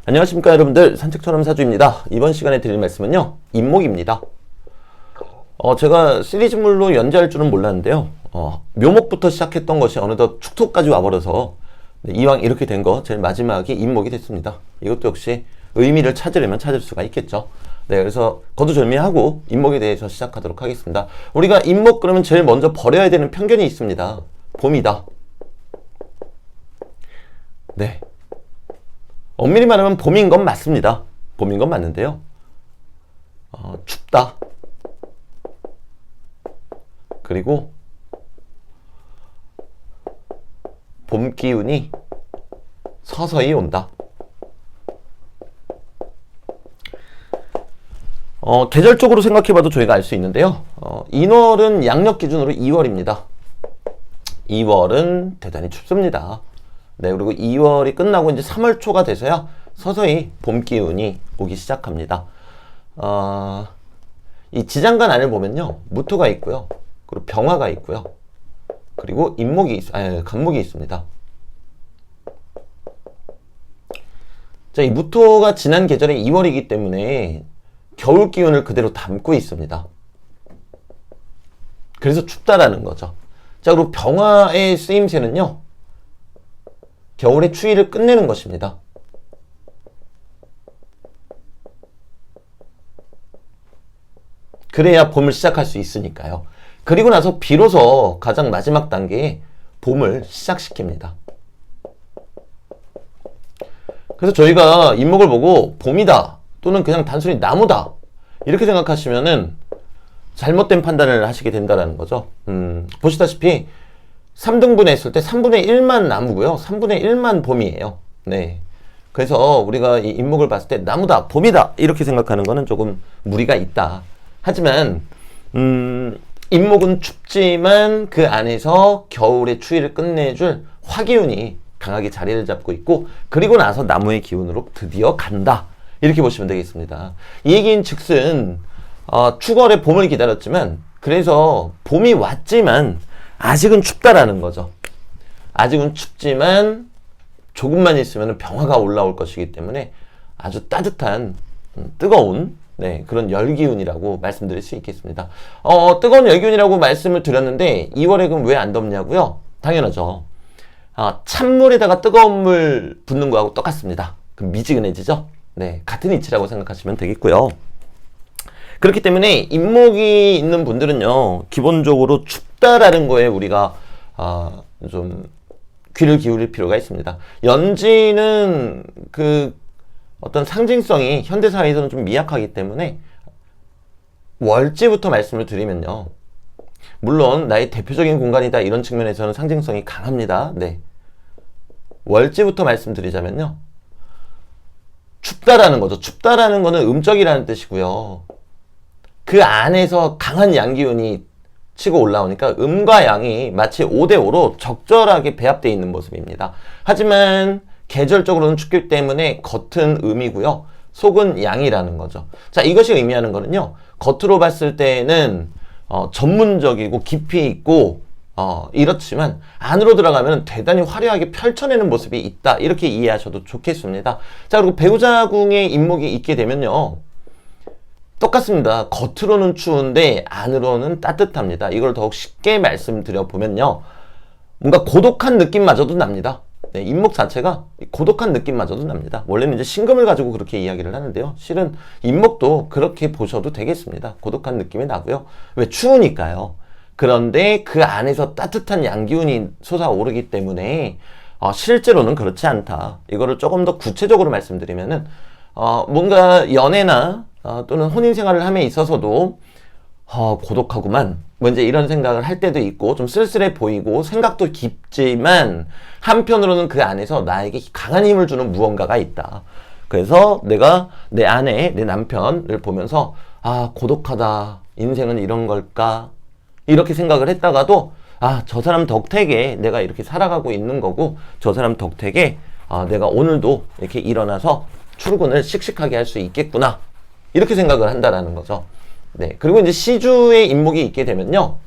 안녕하십니까 여러분들, 산책처럼 사주입니다. 이번 시간에 드릴 말씀은요, 임목입니다. 제가 시리즈물로 연재할 줄은 몰랐는데요, 묘목부터 시작했던 것이 어느덧 축토까지 와버려서 이왕 이렇게 된 거 제일 마지막이 임목이 됐습니다. 이것도 역시 의미를 찾으려면 찾을 수가 있겠죠. 네, 그래서 거두절미하고 임목에 대해서 시작하도록 하겠습니다. 우리가 임목 그러면 제일 먼저 버려야 되는 편견이 있습니다. 봄이다. 네, 엄밀히 말하면 봄인 건 맞습니다. 봄인 건 맞는데요, 춥다. 그리고 봄 기운이 서서히 온다. 계절적으로 생각해봐도 저희가 알 수 있는데요, 인월은 양력 기준으로 2월입니다. 2월은 대단히 춥습니다. 네, 그리고 2월이 끝나고 이제 3월 초가 돼서야 서서히 봄 기운이 오기 시작합니다. 이 지장간 안을 보면요, 무토가 있고요, 그리고 병화가 있고요, 그리고 간목이 있습니다. 자, 이 무토가 지난 계절에 2월이기 때문에 겨울 기운을 그대로 담고 있습니다. 그래서 춥다라는 거죠. 자, 그리고 병화의 쓰임새는요, 겨울의 추위를 끝내는 것입니다. 그래야 봄을 시작할 수 있으니까요. 그리고 나서 비로소 가장 마지막 단계에 봄을 시작시킵니다. 그래서 저희가 임목을 보고 봄이다 또는 그냥 단순히 나무다 이렇게 생각하시면은 잘못된 판단을 하시게 된다는 거죠. 보시다시피 3등분해 했을 때 3분의 1만 나무고요, 3분의 1만 봄이에요. 네, 그래서 우리가 이 임목을 봤을 때 나무다, 봄이다 이렇게 생각하는 거는 조금 무리가 있다. 하지만 임목은 춥지만 그 안에서 겨울의 추위를 끝내줄 화기운이 강하게 자리를 잡고 있고, 그리고 나서 나무의 기운으로 드디어 간다 이렇게 보시면 되겠습니다. 이 얘기인 즉슨 추월의 봄을 기다렸지만, 그래서 봄이 왔지만 아직은 춥다라는 거죠. 아직은 춥지만 조금만 있으면 병화가 올라올 것이기 때문에 아주 따뜻한 뜨거운 그런 열기운이라고 말씀드릴 수 있겠습니다. 뜨거운 열기운이라고 말씀을 드렸는데 2월에 그럼 왜 안 덥냐고요? 당연하죠. 찬물에다가 뜨거운 물 붓는 거하고 똑같습니다. 그럼 미지근해지죠? 네, 같은 이치라고 생각하시면 되겠고요. 그렇기 때문에 임목이 있는 분들은요, 기본적으로 춥다라는 거에 우리가 좀 귀를 기울일 필요가 있습니다. 연지는 그 어떤 상징성이 현대사회에서는 좀 미약하기 때문에 월지부터 말씀을 드리면요, 물론 나의 대표적인 공간이다 이런 측면에서는 상징성이 강합니다. 네, 월지부터 말씀드리자면요, 춥다라는 거죠. 춥다라는 거는 음적이라는 뜻이고요, 그 안에서 강한 양기운이 치고 올라오니까 음과 양이 마치 5대5로 적절하게 배합되어 있는 모습입니다. 하지만 계절적으로는 춥기 때문에 겉은 음이고요, 속은 양이라는 거죠. 자, 이것이 의미하는 거는요, 겉으로 봤을 때는 전문적이고 깊이 있고 이렇지만 안으로 들어가면 대단히 화려하게 펼쳐내는 모습이 있다 이렇게 이해하셔도 좋겠습니다. 자, 그리고 배우자궁에 임목이 있게 되면요, 똑같습니다. 겉으로는 추운데 안으로는 따뜻합니다. 이걸 더욱 쉽게 말씀드려 보면요, 뭔가 고독한 느낌마저도 납니다. 네, 임목 자체가 고독한 느낌마저도 납니다. 원래는 이제 신금을 가지고 그렇게 이야기를 하는데요, 실은 임목도 그렇게 보셔도 되겠습니다. 고독한 느낌이 나고요. 왜? 추우니까요. 그런데 그 안에서 따뜻한 양기운이 솟아오르기 때문에 실제로는 그렇지 않다. 이거를 조금 더 구체적으로 말씀드리면은 뭔가 연애나 또는 혼인 생활을 함에 있어서도 고독하구만 뭐 이제 이런 생각을 할 때도 있고, 좀 쓸쓸해 보이고 생각도 깊지만 한편으로는 그 안에서 나에게 강한 힘을 주는 무언가가 있다. 그래서 내가 내 아내, 내 남편을 보면서 고독하다, 인생은 이런 걸까 이렇게 생각을 했다가도 저 사람 덕택에 내가 이렇게 살아가고 있는 거고, 저 사람 덕택에 내가 오늘도 이렇게 일어나서 출근을 씩씩하게 할 수 있겠구나 이렇게 생각을 한다라는 거죠. 네, 그리고 이제 시주에 임목이 있게 되면요,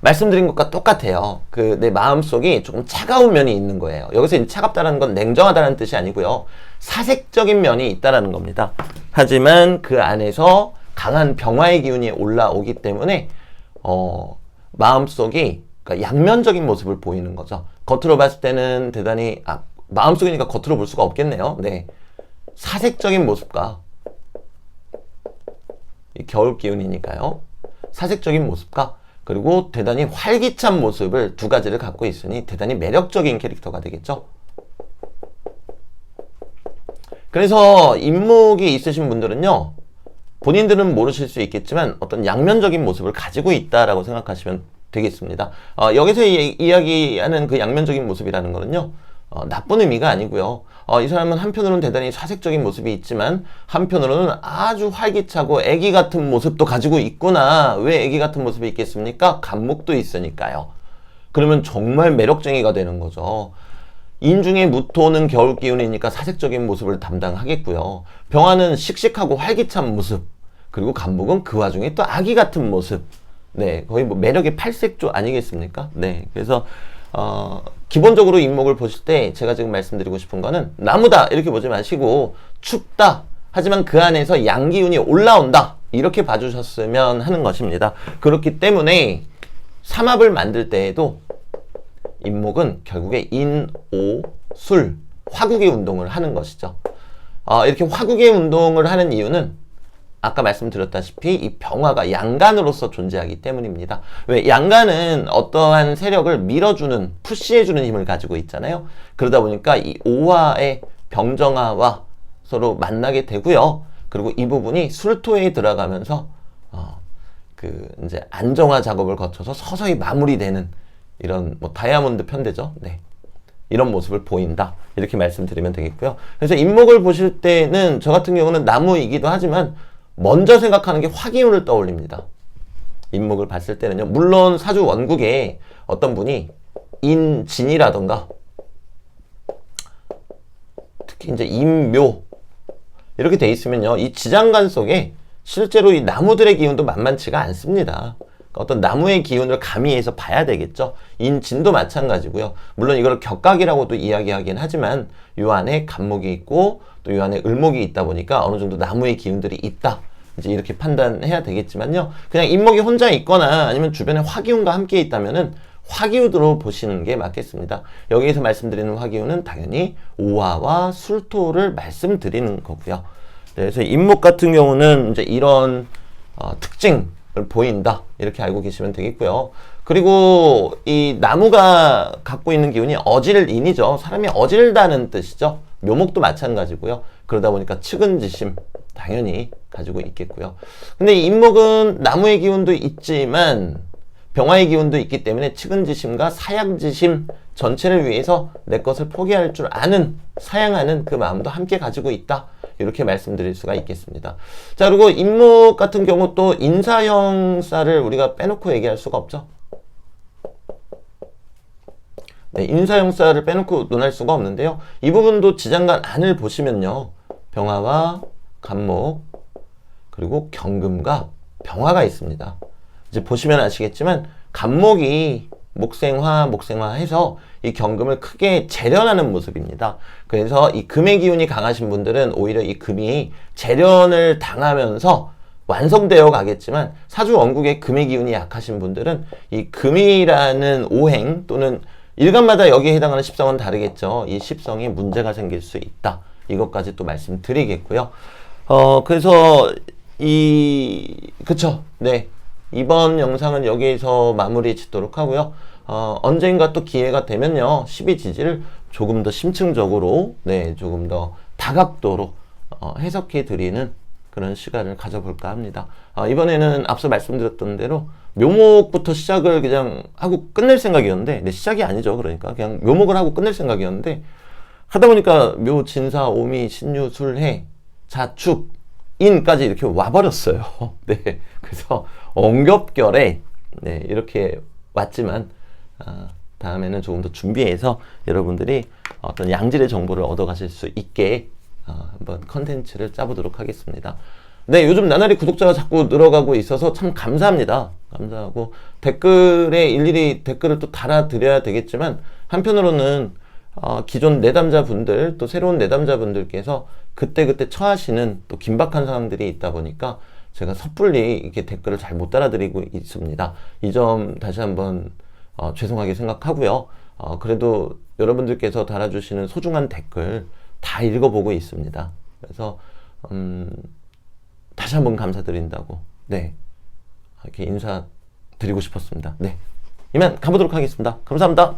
말씀드린 것과 똑같아요. 그 내 마음속이 조금 차가운 면이 있는 거예요. 여기서 이 차갑다는 건 냉정하다는 뜻이 아니고요. 사색적인 면이 있다라는 겁니다. 하지만 그 안에서 강한 병화의 기운이 올라오기 때문에 마음속이 그러니까 양면적인 모습을 보이는 거죠. 겉으로 봤을 때는 대단히 마음속이니까 겉으로 볼 수가 없겠네요. 네, 사색적인 모습과 이 겨울 기운이니까요. 사색적인 모습과 그리고 대단히 활기찬 모습을 두 가지를 갖고 있으니 대단히 매력적인 캐릭터가 되겠죠. 그래서 인목이 있으신 분들은요, 본인들은 모르실 수 있겠지만 어떤 양면적인 모습을 가지고 있다라고 생각하시면 되겠습니다. 여기서 이야기하는 그 양면적인 모습이라는 거는요, 나쁜 의미가 아니고요. 이 사람은 한편으로는 대단히 사색적인 모습이 있지만 한편으로는 아주 활기차고 애기 같은 모습도 가지고 있구나. 왜 애기 같은 모습이 있겠습니까? 간목도 있으니까요. 그러면 정말 매력쟁이가 되는 거죠. 인중에 무토는 겨울 기운이니까 사색적인 모습을 담당하겠고요. 병화는 씩씩하고 활기찬 모습, 그리고 간목은 그 와중에 또 아기 같은 모습. 네, 거의 뭐 매력의 팔색조 아니겠습니까? 네, 그래서 기본적으로 인목을 보실 때 제가 지금 말씀드리고 싶은 거는 나무다 이렇게 보지 마시고 춥다 하지만 그 안에서 양기운이 올라온다 이렇게 봐주셨으면 하는 것입니다. 그렇기 때문에 삼합을 만들 때에도 인목은 결국에 인, 오, 술, 화국의 운동을 하는 것이죠. 이렇게 화국의 운동을 하는 이유는 아까 말씀드렸다시피 이 병화가 양간으로서 존재하기 때문입니다. 왜? 양간은 어떠한 세력을 밀어주는, 푸시해주는 힘을 가지고 있잖아요. 그러다 보니까 이 오화의 병정화와 서로 만나게 되고요. 그리고 이 부분이 술토에 들어가면서 이제 안정화 작업을 거쳐서 서서히 마무리되는 이런 뭐 다이아몬드 편대죠. 네. 이런 모습을 보인다. 이렇게 말씀드리면 되겠고요. 그래서 인목을 보실 때는 저 같은 경우는 나무이기도 하지만 먼저 생각하는 게 화기운을 떠올립니다. 인목을 봤을 때는요. 물론 사주 원국에 어떤 분이 인진이라던가 특히 이제 인묘 이렇게 돼 있으면요. 이 지장간 속에 실제로 이 나무들의 기운도 만만치가 않습니다. 어떤 나무의 기운을 가미해서 봐야 되겠죠. 인진도 마찬가지고요. 물론 이걸 격각이라고도 이야기하긴 하지만 요 안에 간목이 있고 또 요 안에 을목이 있다 보니까 어느 정도 나무의 기운들이 있다. 이제 이렇게 판단해야 되겠지만요. 그냥 인목이 혼자 있거나 아니면 주변에 화기운과 함께 있다면은 화기운으로 보시는 게 맞겠습니다. 여기에서 말씀드리는 화기운은 당연히 오화와 술토를 말씀드리는 거고요. 그래서 인목 같은 경우는 이제 이런 특징 보인다 이렇게 알고 계시면 되겠고요. 그리고 이 나무가 갖고 있는 기운이 어질인이죠. 사람이 어질다는 뜻이죠. 묘목도 마찬가지고요. 그러다 보니까 측은지심 당연히 가지고 있겠고요. 근데 이 인목은 나무의 기운도 있지만 병화의 기운도 있기 때문에 측은지심과 사양지심 전체를 위해서 내 것을 포기할 줄 아는 사양하는 그 마음도 함께 가지고 있다. 이렇게 말씀드릴 수가 있겠습니다. 자, 그리고 인목 같은 경우 또 인사형사를 우리가 빼놓고 얘기할 수가 없죠. 네, 인사형사를 빼놓고 논할 수가 없는데요. 이 부분도 지장간 안을 보시면요. 병화와 간목 그리고 경금과 병화가 있습니다. 이제 보시면 아시겠지만 간목이 목생화 해서 이 경금을 크게 재련하는 모습입니다. 그래서 이 금의 기운이 강하신 분들은 오히려 이 금이 재련을 당하면서 완성되어 가겠지만 사주 원국의 금의 기운이 약하신 분들은 이 금이라는 오행 또는 일간마다 여기에 해당하는 십성은 다르겠죠. 이 십성이 문제가 생길 수 있다. 이것까지 또 말씀드리겠고요. 그래서 그쵸. 네. 이번 영상은 여기에서 마무리 짓도록 하고요. 언젠가 또 기회가 되면요. 12지지를 조금 더 심층적으로, 네, 조금 더 다각도로 해석해 드리는 그런 시간을 가져볼까 합니다. 이번에는 앞서 말씀드렸던 대로 묘목부터 시작을 그냥 하고 끝낼 생각이었는데, 네, 시작이 아니죠. 그러니까 그냥 묘목을 하고 끝낼 생각이었는데, 하다 보니까 묘, 진사, 오미, 신유, 술, 해, 자축, 인까지 이렇게 와버렸어요. 네. 그래서 엉겹결에, 네, 이렇게 왔지만, 다음에는 조금 더 준비해서 여러분들이 어떤 양질의 정보를 얻어 가실 수 있게 한번 컨텐츠를 짜보도록 하겠습니다. 네, 요즘 나날이 구독자가 자꾸 늘어가고 있어서 참 감사합니다. 감사하고 댓글에 일일이 댓글을 또 달아드려야 되겠지만 한편으로는 기존 내담자분들 또 새로운 내담자분들께서 그때그때 처하시는 또 긴박한 상황들이 있다 보니까 제가 섣불리 이렇게 댓글을 잘 못 달아드리고 있습니다. 이 점 다시 한번 죄송하게 생각하고요. 그래도 여러분들께서 달아주시는 소중한 댓글 다 읽어보고 있습니다. 그래서 다시 한번 감사드린다고 네 이렇게 인사드리고 싶었습니다. 네, 이만 가보도록 하겠습니다. 감사합니다.